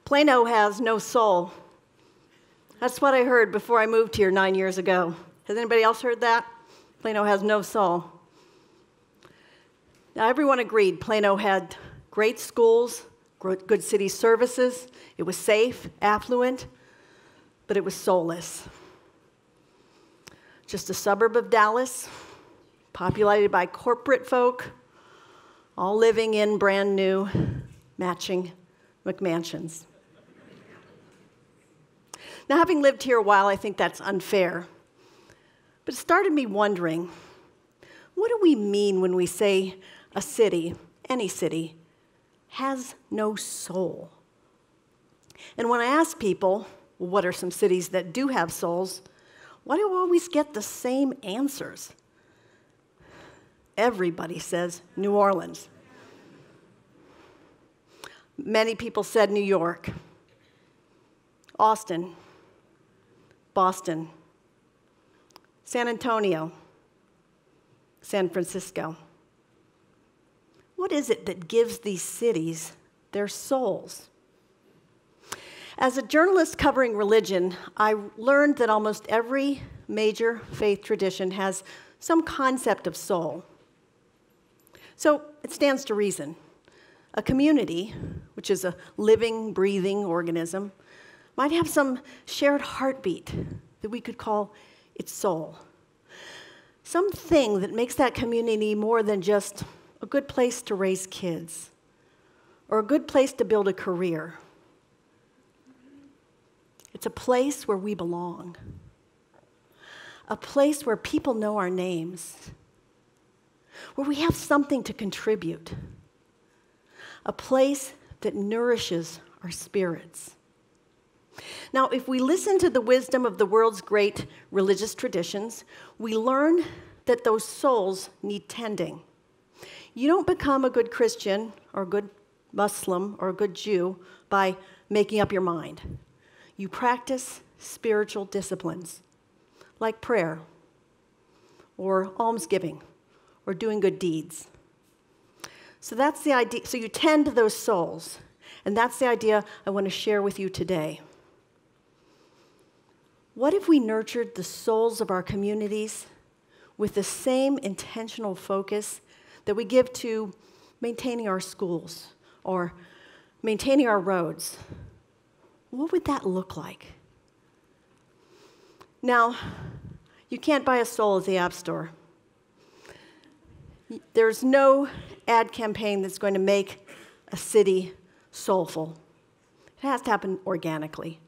Plano has no soul. That's what I heard before I moved here 9 years ago. Has anybody else heard that? Plano has no soul. Now, everyone agreed Plano had great schools, good city services. It was safe, affluent, but it was soulless. Just a suburb of Dallas, populated by corporate folk, all living in brand new, matching McMansions. Now, having lived here a while, I think that's unfair. But it started me wondering, what do we mean when we say a city, any city, has no soul? And when I ask people, well, what are some cities that do have souls, why do I always get the same answers? Everybody says New Orleans. Many people said New York, Austin, Boston, San Antonio, San Francisco. What is it that gives these cities their souls? As a journalist covering religion, I learned that almost every major faith tradition has some concept of soul. So it stands to reason. A community, which is a living, breathing organism, might have some shared heartbeat that we could call its soul. Something that makes that community more than just a good place to raise kids or a good place to build a career. It's a place where we belong, a place where people know our names, where we have something to contribute, a place that nourishes our spirits. Now, if we listen to the wisdom of the world's great religious traditions, we learn that those souls need tending. You don't become a good Christian or a good Muslim or a good Jew by making up your mind. You practice spiritual disciplines like prayer or almsgiving or doing good deeds. So that's the idea. So you tend to those souls, and that's the idea I want to share with you today. What if we nurtured the souls of our communities with the same intentional focus that we give to maintaining our schools or maintaining our roads? What would that look like? Now, you can't buy a soul at the App Store. There's no ad campaign that's going to make a city soulful. It has to happen organically.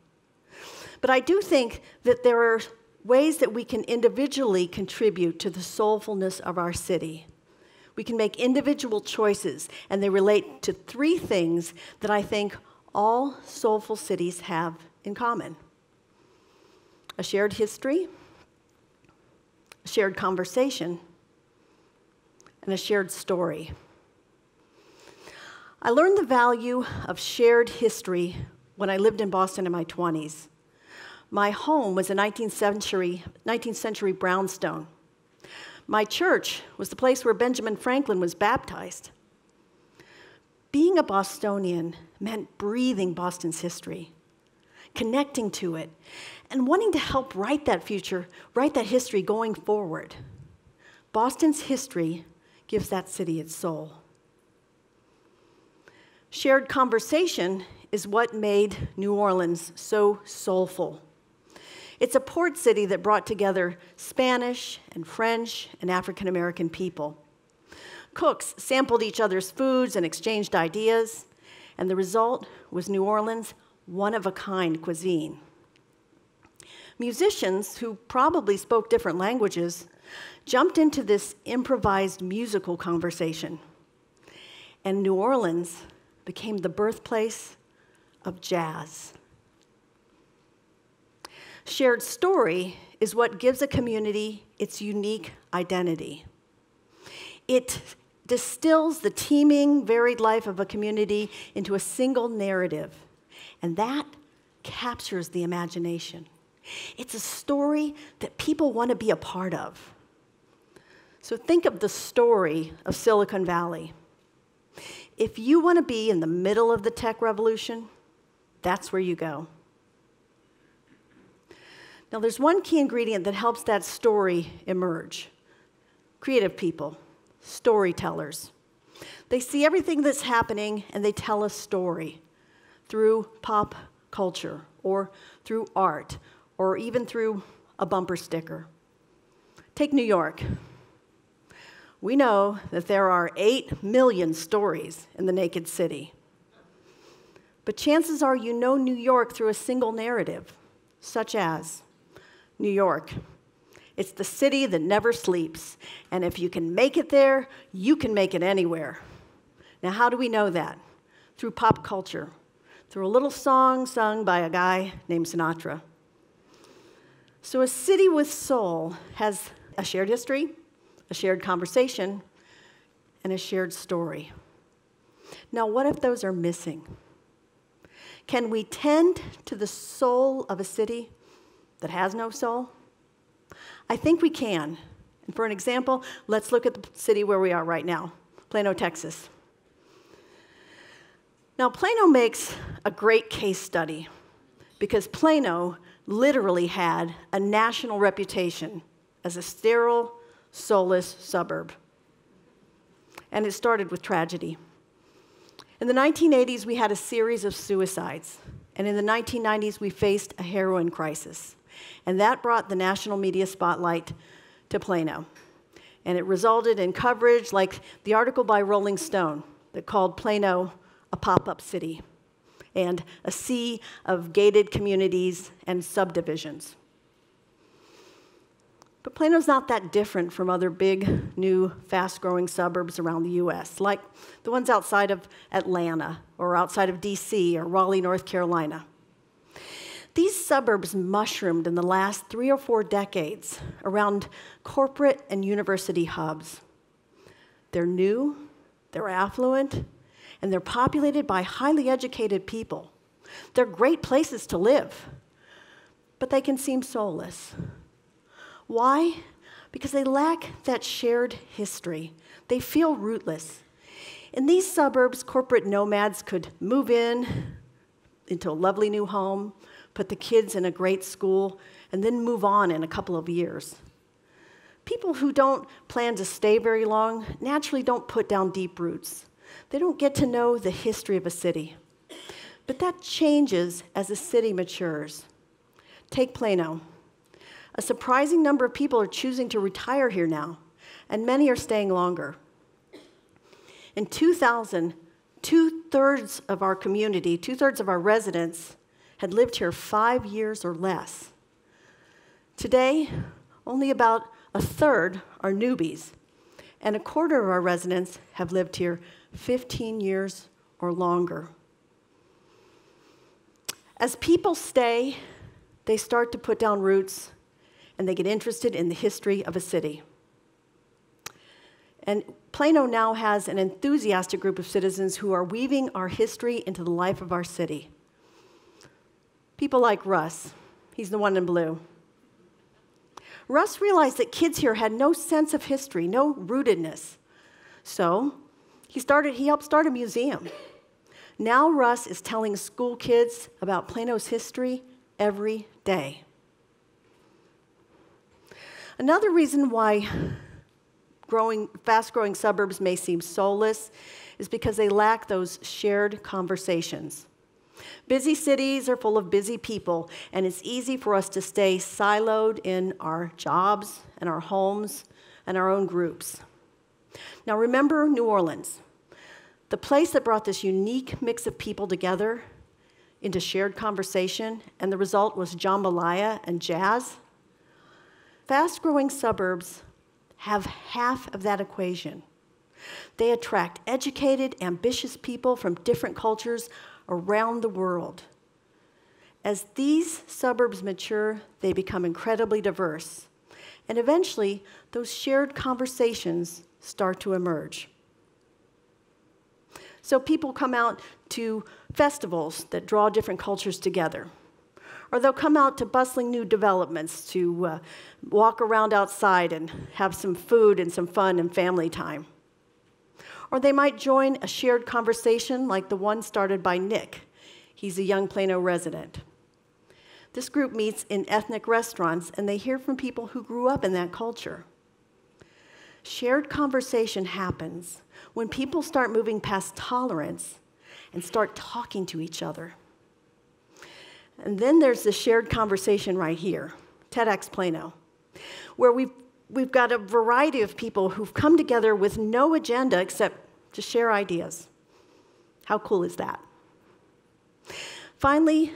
But I do think that there are ways that we can individually contribute to the soulfulness of our city. We can make individual choices, and they relate to three things that I think all soulful cities have in common: a shared history, a shared conversation, and a shared story. I learned the value of shared history when I lived in Boston in my 20s. My home was a 19th century brownstone. My church was the place where Benjamin Franklin was baptized. Being a Bostonian meant breathing Boston's history, connecting to it, and wanting to help write that future, write that history going forward. Boston's history gives that city its soul. Shared conversation is what made New Orleans so soulful. It's a port city that brought together Spanish and French and African American people. Cooks sampled each other's foods and exchanged ideas, and the result was New Orleans' one-of-a-kind cuisine. Musicians, who probably spoke different languages, jumped into this improvised musical conversation, and New Orleans became the birthplace of jazz. Shared story is what gives a community its unique identity. It distills the teeming, varied life of a community into a single narrative, and that captures the imagination. It's a story that people want to be a part of. So think of the story of Silicon Valley. If you want to be in the middle of the tech revolution, that's where you go. Now, there's one key ingredient that helps that story emerge. Creative people, storytellers. They see everything that's happening and they tell a story through pop culture or through art or even through a bumper sticker. Take New York. We know that there are 8 million stories in the naked city. But chances are you know New York through a single narrative, such as New York. It's the city that never sleeps, and if you can make it there, you can make it anywhere. Now, how do we know that? Through pop culture, through a little song sung by a guy named Sinatra. So a city with soul has a shared history, a shared conversation, and a shared story. Now, what if those are missing? Can we tend to the soul of a city that has no soul? I think we can. And for an example, let's look at the city where we are right now, Plano, Texas. Now, Plano makes a great case study because Plano literally had a national reputation as a sterile, soulless suburb. And it started with tragedy. In the 1980s, we had a series of suicides. And in the 1990s, we faced a heroin crisis. And that brought the national media spotlight to Plano. And it resulted in coverage like the article by Rolling Stone that called Plano a pop-up city and a sea of gated communities and subdivisions. But Plano's not that different from other big, new, fast-growing suburbs around the U.S., like the ones outside of Atlanta or outside of D.C. or Raleigh, North Carolina. These suburbs mushroomed in the last 3 or 4 decades around corporate and university hubs. They're new, they're affluent, and they're populated by highly educated people. They're great places to live, but they can seem soulless. Why? Because they lack that shared history. They feel rootless. In these suburbs, corporate nomads could move into a lovely new home, put the kids in a great school, and then move on in a couple of years. People who don't plan to stay very long naturally don't put down deep roots. They don't get to know the history of a city. But that changes as a city matures. Take Plano. A surprising number of people are choosing to retire here now, and many are staying longer. In 2000, 2/3 of our community, 2/3 of our residents, had lived here 5 years or less. Today, only about 1/3 are newbies, and 1/4 of our residents have lived here 15 years or longer. As people stay, they start to put down roots, and they get interested in the history of a city. And Plano now has an enthusiastic group of citizens who are weaving our history into the life of our city. People like Russ. He's the one in blue. Russ realized that kids here had no sense of history, no rootedness. So he helped start a museum. Now Russ is telling school kids about Plano's history every day. Another reason why fast-growing suburbs may seem soulless is because they lack those shared conversations. Busy cities are full of busy people, and it's easy for us to stay siloed in our jobs and our homes and our own groups. Now remember New Orleans, the place that brought this unique mix of people together into shared conversation, and the result was jambalaya and jazz. Fast-growing suburbs have half of that equation. They attract educated, ambitious people from different cultures around the world. As these suburbs mature, they become incredibly diverse. And eventually, those shared conversations start to emerge. So people come out to festivals that draw different cultures together. Or they'll come out to bustling new developments to walk around outside and have some food and some fun and family time. Or they might join a shared conversation like the one started by Nick. He's a young Plano resident. This group meets in ethnic restaurants, and they hear from people who grew up in that culture. Shared conversation happens when people start moving past tolerance and start talking to each other. And then there's the shared conversation right here, TEDxPlano, where we've got a variety of people who've come together with no agenda except to share ideas. How cool is that? Finally,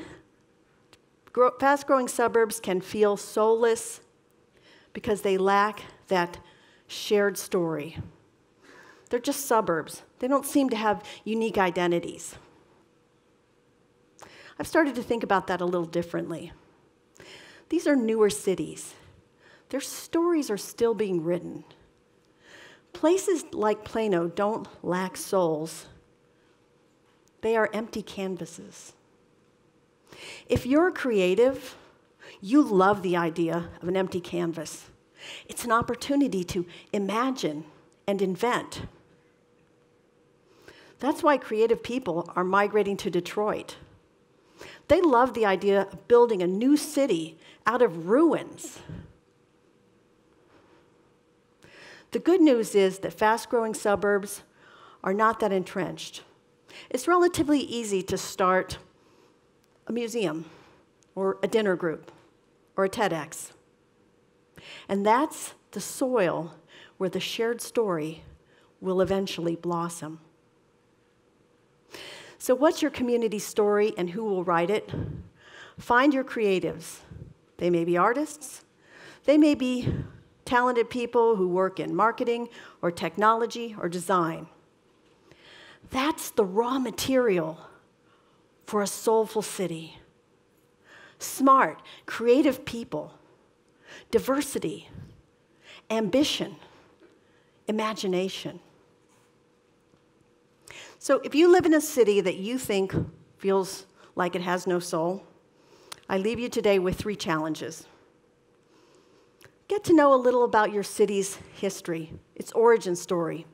fast-growing suburbs can feel soulless because they lack that shared story. They're just suburbs. They don't seem to have unique identities. I've started to think about that a little differently. These are newer cities. Their stories are still being written. Places like Plano don't lack souls. They are empty canvases. If you're creative, you love the idea of an empty canvas. It's an opportunity to imagine and invent. That's why creative people are migrating to Detroit. They love the idea of building a new city out of ruins. The good news is that fast-growing suburbs are not that entrenched. It's relatively easy to start a museum, or a dinner group, or a TEDx. And that's the soil where the shared story will eventually blossom. So what's your community story and who will write it? Find your creatives. They may be artists. They may be talented people who work in marketing or technology or design. That's the raw material for a soulful city. Smart, creative people, diversity, ambition, imagination. So if you live in a city that you think feels like it has no soul, I leave you today with 3 challenges. Get to know a little about your city's history, its origin story.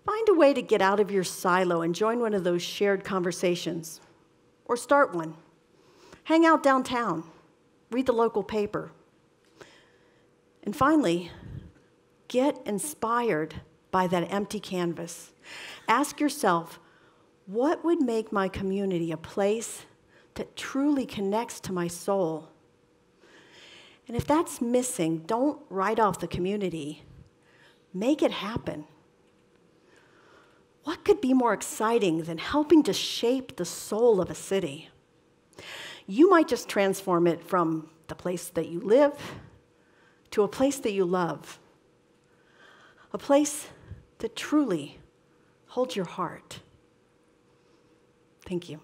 Find a way to get out of your silo and join one of those shared conversations, or start one. Hang out downtown, read the local paper. And finally, get inspired by that empty canvas. Ask yourself, what would make my community a place that truly connects to my soul? And if that's missing, don't write off the community. Make it happen. What could be more exciting than helping to shape the soul of a city? You might just transform it from the place that you live to a place that you love, a place that truly holds your heart. Thank you.